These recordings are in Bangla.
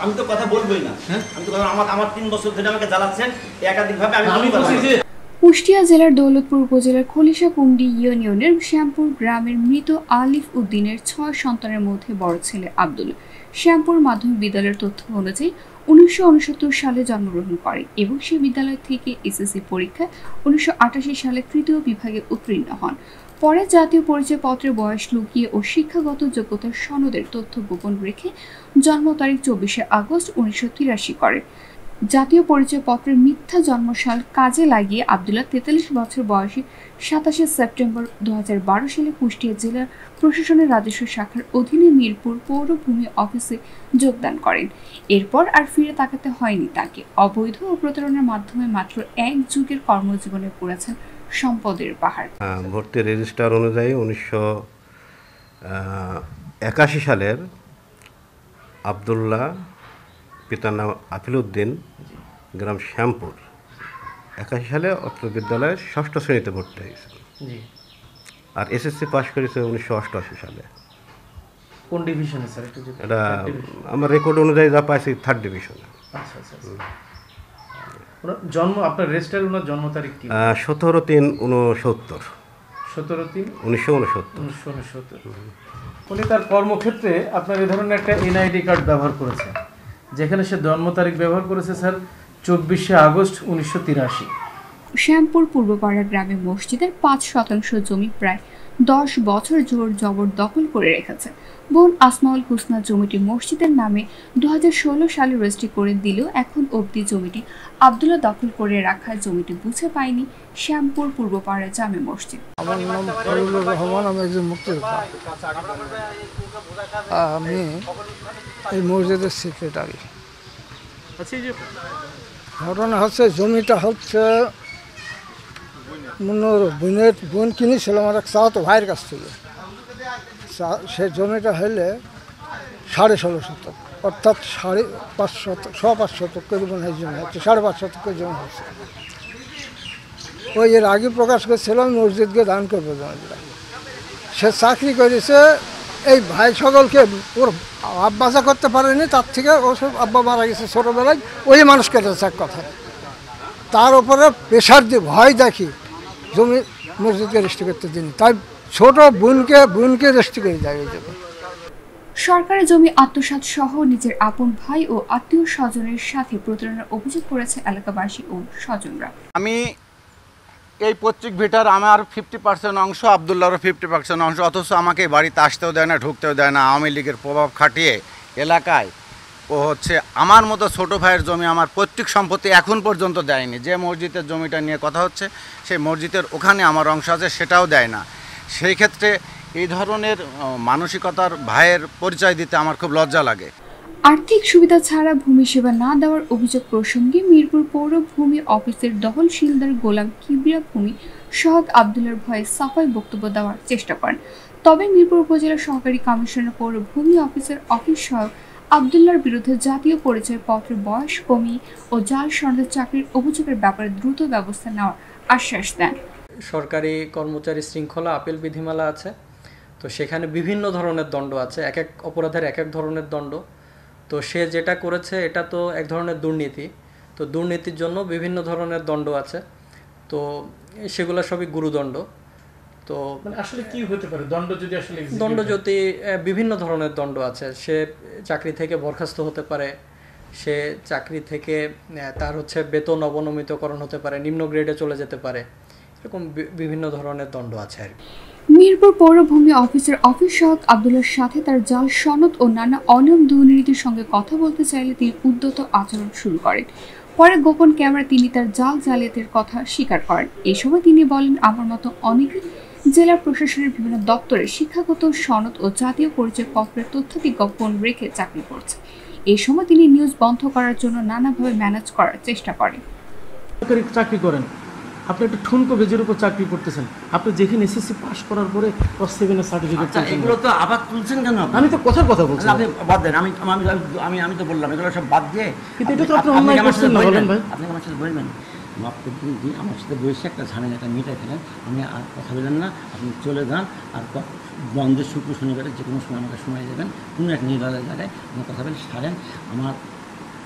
আমি তো কথা বলবোই না। আমি তো কথা আমার 3 বছর ধরে আমাকে জ্বালাচ্ছেন একাধিকভাবে। আমি বলছি কুষ্টিয়া জেলার দৌলতপুর উপজেলার খলিশাকুণ্ডী ইউনিয়নের শ্যামপুর গ্রামের মৃত আলিফ উদ্দিনের 6 সন্তানের মধ্যে বড় ছেলে আব্দুল শ্যামপুর মাধ্যমিক বিদ্যালয়ের তথ্য অনুযায়ী 1969 সালে জন্মগ্রহণ করে এবং সে বিদ্যালয় থেকে এসএসসি পরীক্ষায় 1988 সালে তৃতীয় বিভাগে উত্তীর্ণ হন। পরে জাতীয় পরিচয়পত্রের বয়স লুকিয়ে ও শিক্ষাগত যোগ্যতার সনদের তথ্য গোপন রেখে জন্ম তারিখ 24শে আগস্ট 1983 করে। জাতীয় পরিচয়পত্রের মিথ্যা জন্মসাল কাজে লাগিয়ে আব্দুল্লাহ 43 বছর বয়সে 27শে সেপ্টেম্বর 2012 সালে কুষ্টিয়া জেলা প্রশাসনের রাজস্ব শাখার অধীনে মিরপুর পৌরভূমি অফিসে যোগদান করেন। এরপর আর ফিরে তাকাতে হয়নি তাকে। অবৈধ ও প্রতারণার মাধ্যমে মাত্র 1 যুগের কর্মজীবনে পড়েছেন সম্পদের পাহাড়। ভর্তি রেজিস্টার অনুযায়ী 1981 সালের আব্দুল্লাহ, পিতার নাম আফিল উদ্দিন, গ্রাম শ্যামপুর, 81 সালে অত্র বিদ্যালয়ে 6ষ্ঠ শ্রেণীতে ভর্তি হয়েছে। আর এসএসসি পাশ করেছে 1988 সালে। কোন ডিভিশনে স্যার? এটা আমার রেকর্ড অনুযায়ী যা পাইছি 3rd ডিভিশনে। আচ্ছা আচ্ছা। জন্ম আপনার রেজিস্টারে ওনার জন্ম তারিখ কি? 17/3/69। 17/3/1969। উনি তার কর্মক্ষেত্রে আপনার এই ধরনের একটা এনআইডি কার্ড ব্যবহার করেছে, যেখানে সে জন্ম তারিখ ব্যবহার করেছে স্যার 24শে আগস্ট 1983। শ্যামপুর পূর্বপাড়া গ্রামে মসজিদের 5% জমি প্রায় 10 বছর জোর জবর দখল করে রেখেছে। বোন আসমাউল হুসনা জমিটি মসজিদের নামে 2016 সালে রেজিস্ট্রি করে দিলেও এখন অবধি জমিটি আব্দুল্লাহ দখল করে রাখায় জমিটি বুঝে পায়নি শ্যামপুর পূর্বপাড়া জামে মসজিদ। আমার নাম ফজলুর রহমান, আমি একজন মুক্তিযোদ্ধা। আমি এই মসজিদের সেক্রেটারি। ঘটনা হচ্ছে জমিটা হচ্ছে বোন কিনেছিল আমার এক চাচাতো ভাইয়ের কাছ থেকে। সে জমিটা হলে 16.5 শতক, অর্থাৎ 5.5 শতক, 5.5 শতকের মনে হয় জমি হচ্ছে, 5.5 শতকের জমি হচ্ছে। ওই এর আগে প্রকাশ করেছিলাম মসজিদকে দান করবে জমিটা। সে চাকরি করেছে, এই ভাই সকলকে ওর আব্বাসা করতে পারেনি, তার থেকে ওসব আব্বা মারা গেছে ছোটোবেলায়, ওই মানুষ কেটেছে এক কথা। তার উপরে প্রেশার দিয়ে ভয় দেখি জমি মসজিদকে রেজিস্ট্রি করতে দিন, তাই ছোট বোনকে রেজিস্ট্রি করে দেয় ওই জমি। সরকারের জমি আত্মসাৎ সহ নিজের আপন ভাই ও আত্মীয় স্বজনের সাথে প্রতারণার অভিযোগ করেছে এলাকাবাসী ও স্বজনরা। আমি এই পৈতৃক ভিটার আমার 50% অংশ, আব্দুল্লাহরও 50% অংশ, অথচ আমাকে বাড়িতে আসতেও দেয় না, ঢুকতেও দেয় না। আওয়ামী লীগের প্রভাব খাটিয়ে এলাকায় ও হচ্ছে আমার মতো ছোটো ভাইয়ের জমি আমার পৈতৃক সম্পত্তি এখন পর্যন্ত দেয়নি। যে মসজিদের জমিটা নিয়ে কথা হচ্ছে সেই মসজিদের ওখানে আমার অংশ আছে, সেটাও দেয় না। সেই ক্ষেত্রে এই ধরনের মানসিকতার ভাইয়ের পরিচয় দিতে আমার খুব লজ্জা লাগে। আর্থিক সুবিধা ছাড়া ভূমি সেবা না দেওয়ার অভিযোগ প্রসঙ্গে মিরপুর পৌরভূমি অফিসের দখলশীলদার গোলাম কিবরিয়া ভূমি সহায়ক আব্দুল্লাহর ভয়ে সাফাই বক্তব্য দেওয়ার চেষ্টা করেন। তবে মিরপুর উপজেলা সহকারী কমিশনার পৌরভূমি অফিসের অফিস সহায়ক আব্দুল্লাহর বিরুদ্ধে জাতীয় পরিচয়পত্রের বয়স কমিয়ে ও জাল সনদের চাকরির অভিযোগের ব্যাপারে দ্রুত ব্যবস্থা নেওয়ার আশ্বাস দেন। সরকারি কর্মচারী শৃঙ্খলা আপিল বিধিমালা আছে, তো সেখানে বিভিন্ন ধরনের দণ্ড আছে, এক এক অপরাধের এক এক ধরনের দণ্ড। তো সে যেটা করেছে এটা তো এক ধরনের দুর্নীতি, তো দুর্নীতির জন্য বিভিন্ন ধরনের দণ্ড আছে, তো সেগুলো সবই গুরুদণ্ড। তো আসলে কি হতে পারে দণ্ড? যদি আসলে দণ্ড যদি বিভিন্ন ধরনের দণ্ড আছে, সে চাকরি থেকে বরখাস্ত হতে পারে, সে চাকরি থেকে তার হচ্ছে বেতন অবনমিতকরণ হতে পারে, নিম্ন গ্রেডে চলে যেতে পারে, এরকম বিভিন্ন ধরনের দণ্ড আছে আর কি। মিরপুর পৌরভূমি অফিসের অফিস সহায়ক আব্দুল্লাহর সাথে তার জাল সনদ ও নানা অনিয়ম দুর্নীতির সঙ্গে কথা বলতে চাইলে তিনি উদ্যত আচরণ শুরু করেন। পরে গোপন ক্যামেরা তিনি তার জাল জালিয়াতির কথা স্বীকার করেন। এই সময় তিনি বলেন, আমার মতো অনেকে জেলা প্রশাসনের বিভিন্ন দপ্তরে শিক্ষাগত সনদ ও জাতীয় পরিচয়পত্রের তথ্যাদি গোপন রেখে চাকরি করছে। এই সময় তিনি নিউজ বন্ধ করার জন্য নানাভাবে ম্যানেজ করার চেষ্টা করেন। চাকরি করেন, আপনি একটা ঠুনকো বেজের উপর চাকরি করতেছেন, আপনি যেখানে এসএসসি পাস করার পরে ক্লাস 7 এর সার্টিফিকেট, এগুলো তো আবার তুলছেন কেন? আমি তো কথার কথা বলছি, আপনি বাদ দেন। আমি তো বললাম এগুলো সব বাদ দিয়ে, কিন্তু এটা তো আপনি অন্যায় করছেন না, বলেন ভাই। আপনি আমার সাথে বলবেন মাফ করবেন যে আমার সাথে বসে একটা ঝামেলাটা মিটাই ফেলেন, আমি আর কথা বললেন না, আপনি চলে যান। আর বন্ধের শুক্র শনিবারে যে কোনো সময় আমাকে সময় দেবেন, কোনো এক নিরালায় জায়গায় আমার কথা বলে সারেন। আমার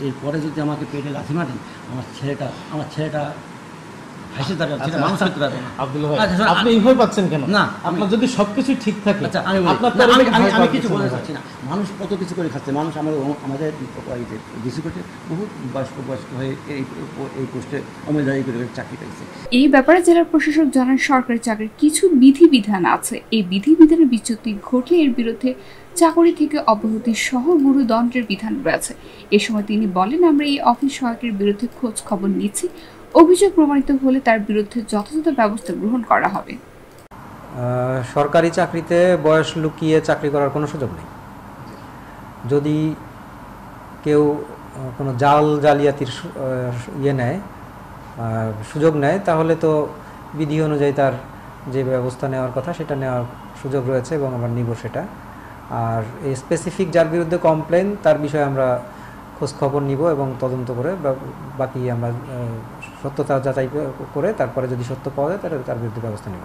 এরপরে যদি আমাকে পেটে লাথি মারেন, আমার ছেলেটা হাসি দাঁড়াবে, সেটা মানুষ করতে পারবে না। আব্দুল্লাহ ভাই, আপনি এই ভয় পাচ্ছেন কেন? না, আপনার যদি সবকিছু ঠিক থাকে, আচ্ছা আমি বলি, আপনার না, তো আমি কিছু বলতে চাচ্ছি না। মানুষ কত কিছু করে খাচ্ছে, মানুষ আমাদের ডিসি কোর্টে বহু বয়স্ক হয়ে এই পোস্টে অমলদারি করে চাকরি পাইছে। এই ব্যাপারে জেলা প্রশাসক জানান, সরকারি চাকরির কিছু বিধিবিধান আছে, এই বিধিবিধানের বিচ্যুতি ঘটলে এর বিরুদ্ধে চাকরি থেকে অব্যাহতি সহ গুরুদণ্ডের বিধান রয়েছে। এ সময় তিনি বলেন, আমরা এই অফিস সহায়কের বিরুদ্ধে খোঁজ খবর নিচ্ছি, অভিযোগ প্রমাণিত হলে তার বিরুদ্ধে যথাযথ ব্যবস্থা গ্রহণ করা হবে। সরকারি চাকরিতে বয়স লুকিয়ে চাকরি করার কোনো সুযোগ নেই। যদি কেউ কোনো জালিয়াতির সুযোগ নেয়, তাহলে তো বিধি অনুযায়ী তার যে ব্যবস্থা নেওয়ার কথা সেটা নেওয়ার সুযোগ রয়েছে এবং আমরা নিব সেটা। আর এই স্পেসিফিক যার বিরুদ্ধে কমপ্লেন, তার বিষয়ে আমরা খোঁজ খবর নিব এবং তদন্ত করে বাকি আমরা সত্যতা যাচাই করে তারপরে যদি সত্য পাওয়া যায় তাহলে তার বিরুদ্ধে ব্যবস্থা নেব।